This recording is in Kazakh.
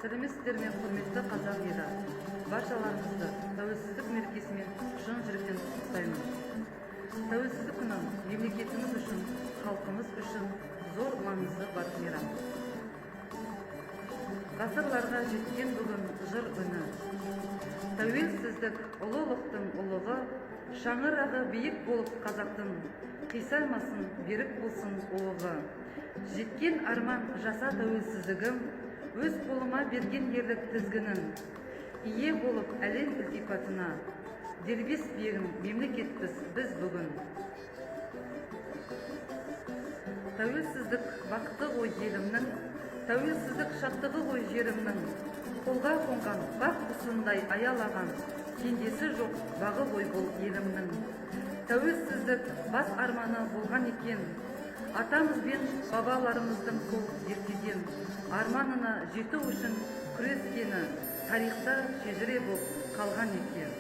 Сәлеметсіздер ме, құрметті қазақ елі. Баршаларыңызды тәуелсіздік мерекесімен шын жүректен құттықтаймын. Тәуелсіздік күні мемлекетіміз үшін, халқымыз үшін зор маңызы бар мейрам. Ғасырларға жеткен бүгін жыр үні. Тәуелсіздік ұлылықтың ұлығы, шаңырағы биік болып қазақтың, қисаймасын, берік болсын уығы. Жеткен арман жаса тәуелсіздігім, өз қолыма берген ерлік тізгінін. Ие болып әлем ілтипатына, дербес биігім мемлекетпіз біз бүгін. Тәуелсіздік бақыты ғой елімнің, тәуелсіздік шаттығы ғой жерімнің. Қолға қонған бақ құсындай аялаған, теңдесі жоқ бағы ғой бұл елімнің. Тәуелсіздік бас арманы болған екен, атамыз бен бабаларымыздың сол ертеден арманына жету үшін күрескені тарихта шежіре болып қалған екен.